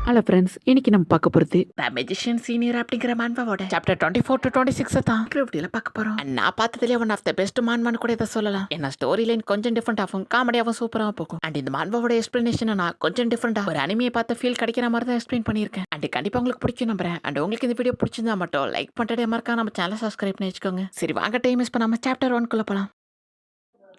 Hello friends, இன்னைக்கு நம்ம பார்க்க போகிறது த மெஜிஷியன் சீனியர் அப்படிங்கிற மான்வாவோட சாப்டர் 24 to 26 தான் இப்படியில பார்க்க போகிறோம். நான் பார்த்ததுலேயே ஒன் ஆஃப் த பெஸ்ட் மான்வான்னு கூட இதை சொல்லலாம். ஏன்னா ஸ்டோரி லைன் கொஞ்சம் டிஃப்ரெண்டாகவும் காமெடியாகவும் சூப்பராக போகும். அண்ட் இந்த மான்வாவோட எக்ஸ்பிளனேஷன் நான் கொஞ்சம் டிஃப்ரெண்டாக ஒரு அனிமையை பார்த்து ஃபீல் கிடைக்கிற மாதிரி தான் எக்ஸ்பிளைன் பண்ணியிருக்கேன். அண்ட் கண்டிப்பாக உங்களுக்கு பிடிக்கும் நம்புறேன். அண்ட் உங்களுக்கு இந்த வீடியோ பிடிச்சிருந்தா மட்டும் லைக் பண்ணிட்டே மறக்காம நம்ம சேனலை சப்ஸ்கிரைப் பண்ணி வச்சுக்கோங்க. சரி வாங்க, டைம் மிஸ் பண்ணாம சாப்டர் 1 போகலாம்.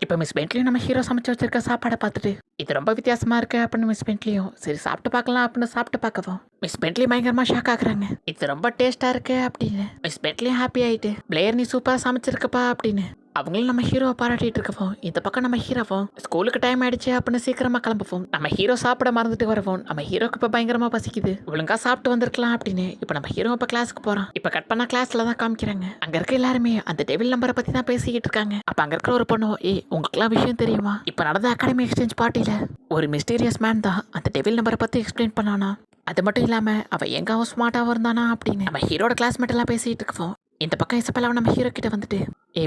இப்போ மிஸ் பென்ட்லியும் நம்ம ஹீரோ சமைச்சு வச்சிருக்க சாப்பாடை பார்த்துட்டு இது ரொம்ப வித்தியாசமா இருக்கு அப்படின்னு மிஸ் பென்ட்லியும் சரி சாப்பிட்டு பார்க்கலாம் அப்படின்னு சாப்பிட்டு பார்க்கவும் மிஸ் பென்ட்லி பயங்கரமா ஷாக் ஆகுறாங்க. இது ரொம்ப டேஸ்டா இருக்கு அப்படின்னு மிஸ் பென்ட்லியும் ஹாப்பி ஆயிட்டு பிளேயர் நீ சூப்பரா சமைச்சிருக்கப்பா அப்படின்னு அவங்களும் நம்ம ஹீரோவை பாராட்டிட்டு இருக்கவும் இந்த பக்கம் நம்ம ஹீரோவும் ஸ்கூலுக்கு டைம் ஆயிடுச்சு அப்படின்னு சீக்கிரமா கிளம்புவோம். நம்ம ஹீரோ சாப்பிட மறந்துட்டு வரவும் நம்ம ஹீரோக்கு இப்ப பயங்கரமா பசிக்குது. ஒழுங்கா சாப்பிட்டு வந்திருக்கலாம் அப்படின்னு இப்ப நம்ம ஹீரோ இப்ப கிளாஸுக்கு போறோம். இப்ப கட் பண்ணா கிளாஸ்ல தான் காமிக்கிறாங்க. அங்க இருக்க எல்லாருமே அந்த டெவில் நம்பரை பத்தி தான் பேசிக்கிட்டு இருக்காங்க. அப்ப அங்க இருக்கிற ஒரு பொண்ணு உங்களுக்குலாம் விஷயம் தெரியுமா, இப்ப நடந்த அகாடமி எக்ஸ்சேஞ்ச் பார்ட்டில ஒரு மிஸ்டீரியஸ் மேன் தான் அந்த டெவில் நம்பரை பத்தி எக்ஸ்பிளைன் பண்ணானா. அது மட்டும் இல்லாம அவ எங்காவும் ஸ்மார்ட்டாவும் இருந்தானா அப்படின்னு நம்ம ஹீரோட கிளாஸ்மேட் எல்லாம் பேசிட்டு இருக்கோம். இந்த பக்கம் இசப்பெல்லாம் நம்ம ஹீரோ கிட்ட வந்துட்டு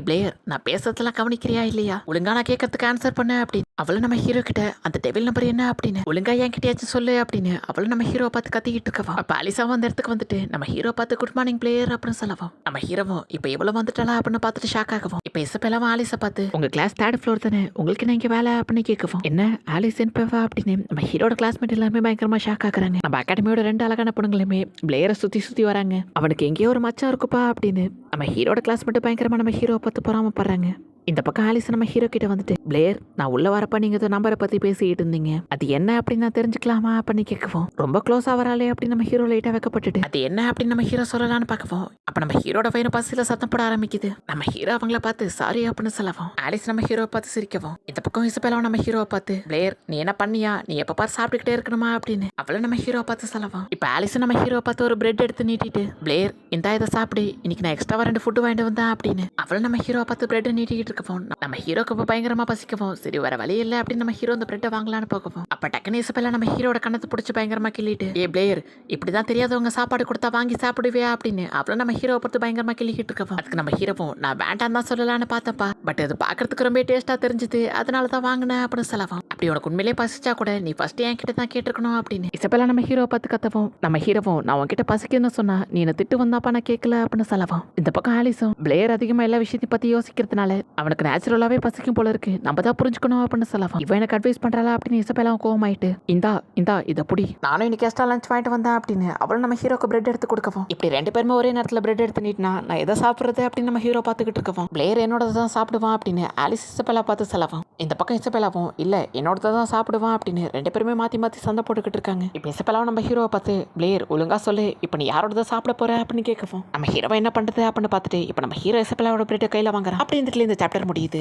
பிளேயர் நான் பேசுறதெல்லாம் கவனிக்கிறியா இல்லையா, ஒழுங்கா நான் கேட்கறதுக்கு ஆன்சர் பண்ண அப்படின்னு அவளும் நம்ம ஹீரோ கிட்ட அந்த டெவில் நம்பர் என்ன அப்படின்னு ஒழுங்கா என் கிட்டயாச்சும் சொல்லு அப்படின்னு அவளும் நம்ம ஹீரோ பார்த்து கத்திக்கிட்டு இருக்கவா. அப்ப அலிசாவும் அந்த இடத்துக்கு வந்துட்டு நம்ம ஹீரோ பார்த்து குட் மார்னிங் பிளேயர் அப்படின்னு சொல்லவும் நம்ம ஹீரோவும் இப்ப எவ்வளவு வந்துட்டாளா அப்படின்னு பார்த்துட்டு ஷாக் ஆகவும் இப்ப இசப்பெல்லாம் ஆலிசா பார்த்து உங்க கிளாஸ் 3rd ஃப்ளோர் தானே, உங்களுக்கு நான் இங்க வேலை அப்படின்னு கேட்கவும் என்ன ஆலிஸ் என்பவா அப்படின்னு நம்ம ஹீரோட கிளாஸ்மேட் எல்லாமே பயங்கரமா ஷாக் ஆகுறாங்க. நம்ம அகாடமியோட 2 அழகான பொண்ணுங்களுமே பிளேயரை சுத்தி வராங்க. அவனுக்கு எங்கேயோ ஒரு மச்சம் இருக்குப்பா அப்படின்னு நம்ம ஹீரோட கிளாஸ்மேட் பயங்கரமா நம்ம ஹீரோ பார்த்து பொறாமப்படுறாங்க. இந்த பக்கம் ஆலிஸ் நம்ம ஹீரோ கிட்ட வந்துட்டு பிளேயர் நான் உள்ள வரப்ப நீங்க இந்த நம்பரை பத்தி பேசிட்டு இருந்தீங்க, அது என்ன அப்படின்னு நான் தெரிஞ்சுக்கலாமா அப்படின்னு கேட்கவும் ரொம்ப க்ளோஸ் ஆவராளே அப்படின்னு நம்ம ஹீரோ லைட்டா வைக்கப்பட்டுட்டு அது என்ன அப்படின்னு நம்ம ஹீரோ சொல்லலாம்னு பார்க்கவும் அப்ப நம்ம ஹீரோட பையனை பஸ்ல சத்தம் போட ஆரம்பிக்குது. நம்ம ஹீரோ அவங்கள பார்த்து சாரி அப்படின்னு சொல்லவும் ஆலிஸ் நம்ம ஹீரோவை பார்த்து சிரிக்கவும் இந்த பக்கம் இசபெல்லாம் நம்ம ஹீரோவை பார்த்து பிளேயர் நீ என்ன பண்ணியா, நீ எப்ப பாரு சாப்பிட்டுக்கிட்டே இருக்கணுமா அப்படின்னு அவளை நம்ம ஹீரோவை பார்த்து சொல்லவும் இப்ப ஆலிஸ் நம்ம ஹீரோவை பார்த்து ஒரு பிரெட் எடுத்து நீட்டிட்டு பிளேயர் இந்த இதை சாப்பிடு, இன்னைக்கு நான் எக்ஸ்ட்ரா 2 ஃபுட்டு வாங்கிட்டு வந்தேன் அப்படின்னு அவளை நம்ம ஹீரோவை பார்த்து பிரெட் நீட்டிக்கிட்டு இருக்கவும் நம்ம ஹீரோக்கு இப்போ பயங்கரமா பசிக்கவும் சரி வர வழி இல்லை அப்படின்னு நம்ம ஹீரோ அந்த பிரெட்டை வாங்கலான்னு போகவும் அப்ப டக்குனு இசப்பெல்லாம் நம்ம ஹீரோட கண்ணத்தை பிடிச்சி பயங்கரமா கிள்ளிட்டு பிளேயர் இப்படிதான் தெரியாதவங்க சாப்பாடு கொடுத்தா வாங்கி சாப்பிடுவியா அப்படின்னு அப்புறம் நம்ம ஹீரோவை பார்த்து பயங்கரமா கிள்ளிக்கிட்டு இருக்கவும் அதுக்கு நம்ம ஹீரோவும் நான் வேண்டாம் தான் சொல்லலான்னு பார்த்தப்பா, பட் அது பாக்குறதுக்கு ரொம்ப டேஸ்டா தெரிஞ்சது அதனாலதான் வாங்கினேன் அப்படின்னு சொல்லவும் அப்படி உனக்கு உண்மையிலே பசிச்சா கூட நீ ஃபர்ஸ்ட் என் கிட்ட தான் கேட்டிருக்கணும் அப்படின்னு இசப்பெல்லாம் நம்ம ஹீரோவை பார்த்து கத்தவும் நம்ம ஹீரோவும் நான் உன்கிட்ட பசிக்குன்னு சொன்னா நீ என்ன திட்டு வந்தாப்பா நான் கேட்கல அப்படின்னு சொல்லவும் இந்த பக்கம் ஆலிஸும் பிளேயர் அதிகமா எல்லா விஷயத்தையும் பத்தி யோசிக்கிறதுனால அவனுக்கு நேச்சுரலாவே பசிக்கும் போல இருக்கு, நம்ம தான் புரிஞ்சுக்கணும் அப்படின்னு சொல்லலாம். இவன் எனக்கு அட்வைஸ் பண்றாளா அப்படின்னு இசப்பெல்லாம் கோவமாயிட்டு இந்தா இதை புடி, நானும் இன்னைக்கு எக்ஸ்ட்ரா லஞ்ச் வாங்கிட்டு வந்தேன் அப்படின்னு அவளும் நம்ம ஹீரோக்கு பிரெட் எடுத்து கொடுக்கவும் இப்படி 2 பேருமே ஒரே நேரத்தில் பிரெட் எடுத்து நீட்டினா நான் எதை சாப்பிட்றது அப்படின்னு நம்ம ஹீரோ பார்த்துக்கிட்டு இருக்கவும் பிளேயர் என்னோட தான் சாப்பிடுவான் அப்படின்னு ஆலிஸ் இசப்பெல்லா பார்த்து சொல்லவும் இந்த பக்கம் இசப்பெல்லாவும் இல்ல என்னோட தான் சாப்பிடுவான் அப்படின்னு 2 பேருமே மாத்தி சண்டை போட்டுக்கிட்டு இருக்காங்க. இப்போ இசப்பெல்லாம் நம்ம ஹீரோவை பார்த்து பிளேயர் ஒழுங்கா சொல்லு இப்போ நீ யாரோட தான் சாப்பிட போற அப்படின்னு கேட்கவும் நம்ம ஹீரோவை என்ன பண்றது அப்படின்னு பார்த்துட்டு இப்போ நம்ம ஹீரோ இசப்பெல்லாவோட பிரெட்டை கையில வாங்குறான். அப்படி இந்த சாப்டர் முடியுது.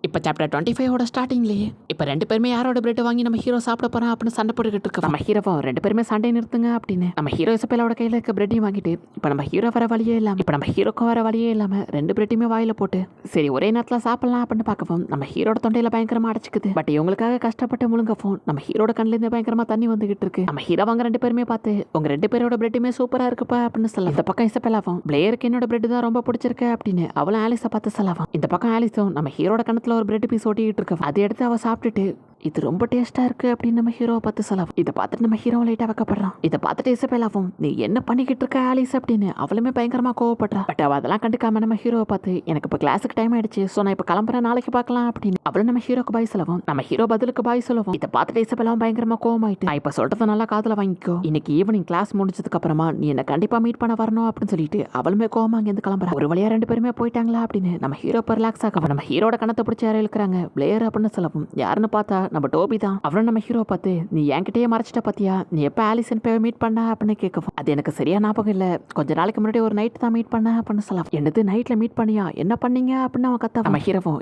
இப்போ சாப்டர் 25 ஸ்டார்டிங்லேயே இப்போ 2 பேருமே யாரோட பிரெட் வாங்கி நம்ம ஹீரோ சாப்பிட போறோம் அப்படின்னு சண்டை போட்டுக்கிட்டு இருக்கோம். நம்ம ஹீரோவோ 2 பேருமே சண்டை நிறுத்துங்க அப்படின்னு நம்ம ஹீரோ இசப்பெல்லாவோட கையில இருக்க பிரெட்டையும் வாங்கிட்டு இப்போ நம்ம ஹீரோ வர வழியே இல்லாம இப்போ நம்ம ஹீரோக்கும் வர வழியே இல்லாம 2 பிரெட்டையுமே வாயில போட்டு சரி ஒரே நேரத்தில் சாப்பிடலாம் அப்படின்னு பார்க்கவும் நம்ம ஹீரோட தொண்டையில பயங்கரமா அடைச்சிக்குது. பட் இவங்களுக்காக கஷ்டப்பட்டு முழுங்கவும் நம்ம ஹீரோட கண்ணுல இருந்து பயங்கரமா தண்ணி வந்துகிட்டு இருக்கு. நம்ம ஹீரோ வாங்க 2 பேருமே பார்த்து உங்க 2 பேரோட பிரெட்டுமே சூப்பரா இருக்குப்பா அப்படின்னு சொல்லலாம். இந்த பக்கம் இசப்பெல்லாவும் பிளேயருக்கு என்னோட பிரெட் தான் ரொம்ப பிடிச்சிருக்கு அப்படின்னு அவளும் ஆலிஸை பார்த்து சொல்லலாம். இந்த பக்கம் ஆலிஸும் நம்ம ஹீரோட கணத்துல ஒரு பிரெட் பீஸ் ஓட்டி அதை எடுத்து அவ சாப்பிட்டுட்டு இது ரொம்ப டேஸ்டா இருக்கு அப்படின்னு நம்ம ஹீரோவை பார்த்து சொல்லலாம். இதை பார்த்துட்டு நம்ம ஹீரோ லைட்டா வைக்கப்படுறான். இதை பார்த்துட்டு இசபெல்லாவும் நீ என்ன பண்ணிக்கிட்டு இருக்க ஆலிஸ் அப்படின்னு அவளுமே பயங்கரமா கோவப்படுறா. பட் அவ அதெல்லாம் கண்டுக்காம நம்ம ஹீரோவை பார்த்து எனக்கு இப்போ கிளாஸுக்கு டைம் ஆயிடுச்சு, ஸோ நான் இப்போ கிளம்புறேன், நாளைக்கு பார்க்கலாம் அப்படின்னு அவளும் நம்ம ஹீரோக்கு பாய் சொல்லவும் நம்ம ஹீரோ பதிலுக்கு பாய் சொல்லவும் இதை பார்த்துட்டு இசபெல்லாம் பயங்கரமா கோவமாயிட்டு நான் இப்போ சொல்றதை நல்லா காதுல வாங்கிக்கோ, இன்னைக்கு ஈவினிங் கிளாஸ் முடிஞ்சதுக்கு அப்புறமா நீ என்ன கண்டிப்பா மீட் பண்ண வரணும் அப்படின்னு சொல்லிட்டு அவளுமே கோவமா அங்கேருந்து கிளம்புறா. ஒரு வழியா 2 பேருமே போயிட்டாங்களா அப்படின்னு நம்ம ஹீரோ இப்போ ரிலாக்ஸ் ஆக நம்ம ஹீரோட கணத்தை பிடிச்சி யாரும் இருக்கிறாங்க பிளேயர் அப்படின்னு சொல்லவும் யாருன்னு பார்த்தா நம்ம டோபி தான். அவரும் நம்ம ஹீரோ பார்த்து நீ என்கிட்டயே மறைச்சிட்ட பாத்தியா, நீ எப்ப ஆலிசன் போய் மீட் பண்ண அப்படின்னு கேட்கவும் அது எனக்கு சரியா ஞாபகம் இல்ல, கொஞ்ச நாளைக்கு முன்னாடி ஒரு நைட் தான் மீட் பண்ண அப்படின்னு சொல்லலாம். என்னது நைட்ல மீட் பண்ணியா, என்ன பண்ணீங்க அப்படின்னு அவன் கத்த நம்ம ஹீரோவும்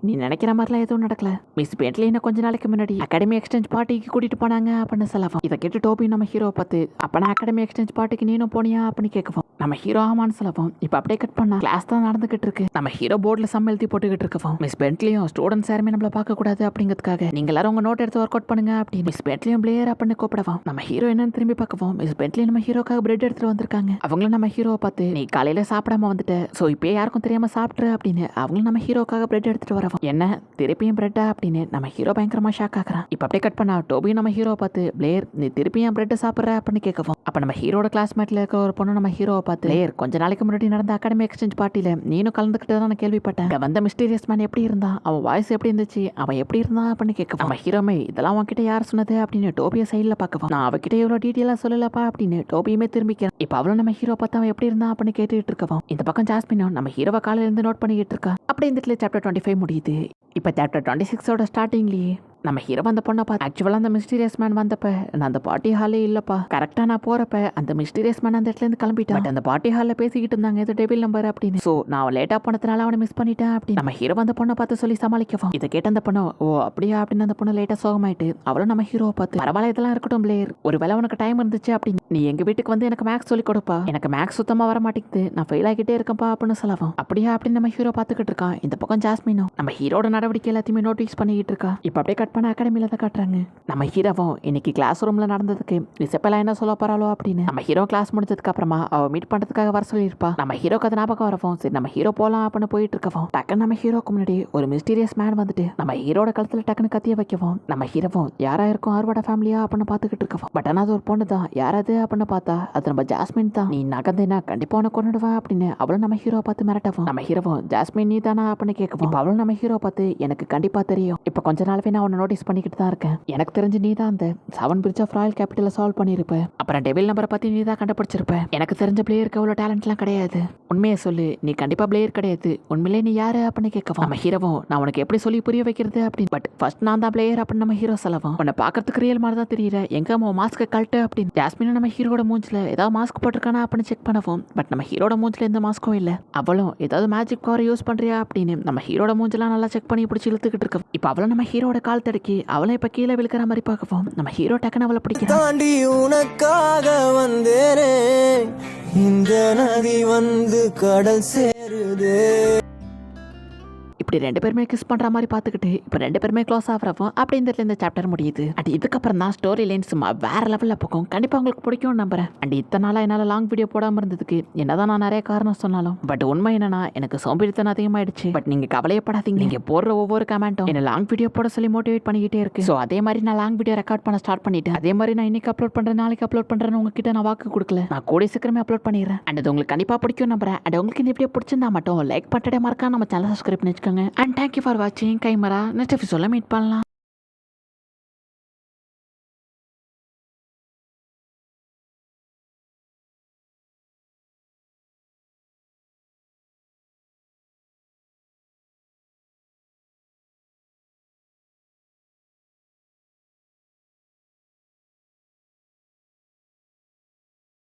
நீ நினைக்கிற மாதிரிலாம் எதுவும் நடக்கல, மிஸ் பென்ட்லி என்ன கொஞ்ச நாளைக்கு முன்னாடி அகாடமி எக்ஸ்சேஞ்ச் பார்ட்டிக்கு கூட்டிட்டு போனாங்க அப்படின்னு சொல்லலாம். இதை கேட்டு டோபி நம்ம ஹீரோ பார்த்து அப்ப நான் அகாடமி எக்ஸ்சேஞ்ச் பார்ட்டிக்கு நீனும் போனியா அப்படின்னு கேட்கவும் நம்ம ஹீரோ ஆமான்னு சொல்லவும் இப்ப அப்படியே கட் பண்ணா கிளாஸ் தான் நடந்துகிட்டு இருக்கு. நம்ம ஹீரோ போர்ட்ல சம் எழுதி போட்டுக்கிட்டு இருக்கவும் மிஸ் பென்ட்லியும் ஸ்டூடெண்ட்ஸ் யாருமே நம்மள பார்க்க கூடாது அப்படிங்கிறதுக்காக நீங்க நீங்க எல்லாரும் உங்க நோட் எடுத்து ஒர்க் அவுட் பண்ணுங்க அப்படின்னு மிஸ் பென்ட்லியும் பிளேயர் அப்படின்னு கூப்பிடவும் நம்ம ஹீரோ என்னன்னு திரும்பி பார்க்கவும் மிஸ் பென்ட்லி நம்ம ஹீரோக்காக பிரெட் எடுத்துட்டு வந்திருக்காங்க. அவங்களும் நம்ம ஹீரோவை பார்த்து நீ காலையில சாப்பிடாம வந்துட்ட, சோ இப்போ யாருக்கும் தெரியாம சாப்பிட்ரு அப்படின்னு அவங்களும் நம்ம ஹீரோக்காக பிரெட் எடுத்துட்டு வரவும் என்ன திருப்பியும் பிரெட்டா அப்படின்னு நம்ம ஹீரோ பயங்கரமா ஷாக் ஆகுறான். இப்போ அப்படியே கட் பண்ணா டோபியும் நம்ம ஹீரோவை பார்த்து பிளேயர் நீ திருப்பியும் பிரெட் சாப்பிட்ற அப்படின்னு கேட்கவும் அப்ப நம்ம ஹீரோட கிளாஸ்மேட்ல இருக்க ஒரு பொண்ணு நம்ம ஹீரோவை பார்த்து பிளேயர் கொஞ்ச நாளைக்கு முன்னாடி நடந்த அகாடமி எக்ஸ்சேஞ்ச் பார்ட்டியில நீனும் கலந்துக்கிட்டு நான் கேள்விப்பட்டேன். அங்க வந்த மிஸ்டீரியஸ் மேன் எப்படி இருந்தா, அவன் வாய்ஸ் எப்படி இருந்துச்சு, அவன் எப்படி இருந்தான் அப்படின்னு கேட்கவும் நம்ம ஹீரோமே இதெல்லாம் உன்கிட்ட யார் சொன்னது அப்படின்னு டோபியை சைடில் பார்க்கவும் நான் அவகிட்ட இவ்வளோ டீட்டெயிலாக சொல்லலப்பா அப்படின்னு டோபியுமே திரும்பிக்கிறேன். இப்போ அவளும் நம்ம ஹீரோ பார்த்து அவன் எப்படி இருந்தான் அப்படின்னு கேட்டுட்டு இருக்கவும் இந்த பக்கம் ஜாஸ்மினும் நம்ம ஹீரோவை காலையில இருந்து நோட் பண்ணிக்கிட்டு இருக்கா. அப்படி இந்த இடத்துல சாப்டர் 25 முடியுது. இப்போ சாப்டர் 26ஓட ஸ்டார்டிங்லேயே நம்ம ஹீரோ அந்த பொண்ணை பார்த்து ஆக்சுவலாக அந்த மிஸ்டீரியஸ் மேன் வந்தப்ப நான் அந்த பார்ட்டி ஹாலே இல்லப்பா, கரெக்டாக நான் போறப்ப அந்த மிஸ்டீரியஸ் மேன் அந்த இடத்துல இருந்து கிளம்பிட்டான். பட் அந்த பார்ட்டி ஹாலில் பேசிக்கிட்டு இருந்தாங்க இது டேபிள் நம்பர் அப்படின்னு. ஸோ நான் லேட்டாக போனதுனால அவனை மிஸ் பண்ணிட்டேன் அப்படின்னு நம்ம ஹீரோ அந்த பொண்ணை பார்த்து சொல்லி சமாளிக்கவும் இதை கேட்ட அந்த பொண்ணு ஓ அப்படியா அப்படின்னு அந்த பொண்ணு லேட்டாக சோகமாயிட்டு அவளும் நம்ம ஹீரோவை பார்த்து பரவாயில்ல இதெல்லாம் இருக்கட்டும் பிளேயர், ஒருவேளை உனக்கு டைம் இருந்துச்சு அப்படின்னு நீ எங்க வீட்டுக்கு வந்து எனக்கு மேக்ஸ் சொல்லி கொடுப்பா, எனக்கு மேக்ஸ் சுத்தமாக வர மாட்டேங்குது, நான் ஃபெயில் ஆகிட்டே இருக்கேன்ப்பா அப்படின்னு சொல்லவும் அப்படியா அப்படின்னு நம்ம ஹீரோ பார்த்துக்கிட்டு இருக்கான். இந்த பக்கம் ஜாஸ்மினும் நம்ம ஹீரோட நடவடிக்கை எல்லாத்தையுமே நோட்டீஸ் பண்ணிக்கிட்டு இருக்கா. இப்போ அப்படியே கட் பண்ண அகாடமியில தான் நம்ம ஹீரோவும் இன்னைக்கு கிளாஸ் ரூம்ல நடந்ததுக்கு ரிசப்பெல்லாம் என்ன சொல்ல போறாளோ அப்படின்னு நம்ம ஹீரோ கிளாஸ் முடிஞ்சதுக்கு அப்புறமா அவ மீட் பண்றதுக்காக வர சொல்லியிருப்பா. நம்ம ஹீரோக்கு அது ஞாபகம் வரவும் சரி நம்ம ஹீரோ போலாம் அப்படின்னு போயிட்டு இருக்கவும் டக்குன்னு நம்ம ஹீரோக்கு முன்னாடி ஒரு மிஸ்டீரியஸ் மேன் வந்துட்டு நம்ம ஹீரோட கழுத்துல டக்குன்னு கத்திய வைக்கவும் நம்ம ஹீரோவும் யாரா இருக்கும் அறுவடை ஃபேமிலியா அப்படின்னு பார்த்துக்கிட்டு இருக்கவும் பட் ஆனால் அது ஒரு பொண்ணு தான், யாராவது அப்படின்னு பார்த்தா அது நம்ம ஜாஸ்மின் தான், நீ நகர்ந்தேனா கண்டிப்பா உனக்கு கொண்டுடுவேன் அப்படின்னு அவளும் நம்ம ஹீரோ பார்த்து மிரட்டவும் நம்ம ஹீரோவும் ஜாஸ்மின் நீ தானா அப்படின்னு கேட்கவும் இப்போ அவளும் நம்ம ஹீரோ பார்த்து எனக்கு கண்டிப்பா தெரியும், இப்போ கொஞ்ச நாளாவே நான் உன்னை நோட்டீஸ் பண்ணிக்கிட்டு தான் இருக்கேன், எனக்கு தெரிஞ்சு நீ தான் அந்த 7 பிரிட்ஜ் ஆஃப் ராயல் கேபிட்டலை சால்வ் பண்ணியிருப்ப, அப்புறம் டெவில் நம்பரை பத்தி நீ தான் கண்டுபிடிச்சிருப்ப, எனக்கு தெரிஞ்ச பிளேயருக்கு அவ்வளோ டேலண்ட்லாம் கிடையாது, உண்மையை சொல்லு நீ கண்டிப்பா பிளேயர் கிடையாது, உண்மையிலே நீ யாரு அப்படின்னு கேட்கவும் நம்ம ஹீரோவும் நான் உனக்கு எப்படி சொல்லி புரிய வைக்கிறது அப்படின்னு பட் ஃபர்ஸ்ட் நான் தான் பிளேயர் அப்படின்னு நம்ம ஹீரோ சொல்லவும் உன்னை பார்க்கறதுக்கு ரியல் மாதிரி தான் தெரியல, எங்க அவன் மாஸ்க்கை கழட்டு அப்படின்னு ஜாஸ்மினும் நம்ம ஹீரோட மூஞ்சில ஏதாவது மாஸ்க் போட்டிருக்கானா அப்படின்னு செக் பண்ணவும் பட் நம்ம ஹீரோட மூஞ்சில எந்த மாஸ்க்கும் இல்லை, அவளும் ஏதாவது மேஜிக் பவர் யூஸ் பண்றியா அப்படின்னு நம்ம ஹீரோட மூஞ்செல்லாம் நல்லா செக் பண்ணி பிடிச்சி இழுத்துக்கிட்டு இருக்கோம். இப்போ அவளும் நம்ம ஹீரோட கால் தடுக்கி அவளும் இப்போ கீழே விழுக்கிற மாதிரி பார்க்கவும் நம்ம ஹீரோ டக்குன்னு அவளை பிடிக்கிறான். தாண்டி உனக்காக வந்தேனே இந்த நதி வந்து கடல் சேருதே. இப்படி ரெண்டு பேருமே கிஸ் பண்ற மாதிரி பார்த்துக்கிட்டு இப்போ ரெண்டு பேருமே க்ளோஸ் ஆகிறப்போ அப்படி இந்த சாப்டர் முடியுது. அண்ட் இதுக்கப்புறம் தான் ஸ்டோரி லைன் சும்மா வேற லெவலில் போகும். கண்டிப்பாக உங்களுக்கு பிடிக்கும் நம்புறேன். அண்ட் இத்தனை நாளாக என்னால் லாங் வீடியோ போடாமல் இருந்ததுக்கு என்னதான் நான் நிறைய காரணம் சொன்னாலும் பட் உண்மை என்னன்னா எனக்கு சோம்பேறித்தனம் அதிகமாயிடுச்சு. பட் நீங்க கவலையப்படாதீங்க, நீங்க போடுற ஒவ்வொரு கமெண்ட்டும் என்ன லாங் வீடியோ போட சொல்லி மோட்டிவேட் பண்ணிக்கிட்டே இருக்கு. ஸோ அதே மாதிரி நான் லாங் வீடியோ ரெக்கார்ட் பண்ண ஸ்டார்ட் பண்ணிட்டேன். அதே மாதிரி நான் இன்னைக்கு அப்லோட் பண்றேன் நாளைக்கு அப்லோட் பண்றேன்னு உங்ககிட்ட நான் வாக்கு கொடுக்கல, நான் கூடிய சீக்கிரமே அப்லோட் பண்ணிடுறேன். அண்ட் அது உங்களுக்கு கண்டிப்பாக பிடிக்கும் நம்புறேன். அண்ட் உங்களுக்கு இந்த வீடியோ பிடிச்சிருந்தா மட்டும் லைக் பண்ணிட்டே மறக்காம நம்ம சேனல் சப்ஸ்கிரைப் பண்ணிச்சுக்கோங்க. அண்ட் தேங்க்யூ ஃபார் வாட்சிங். கைமரா நெக்ஸ்ட் எபிசோட்ல மீட் பண்ணலாம்.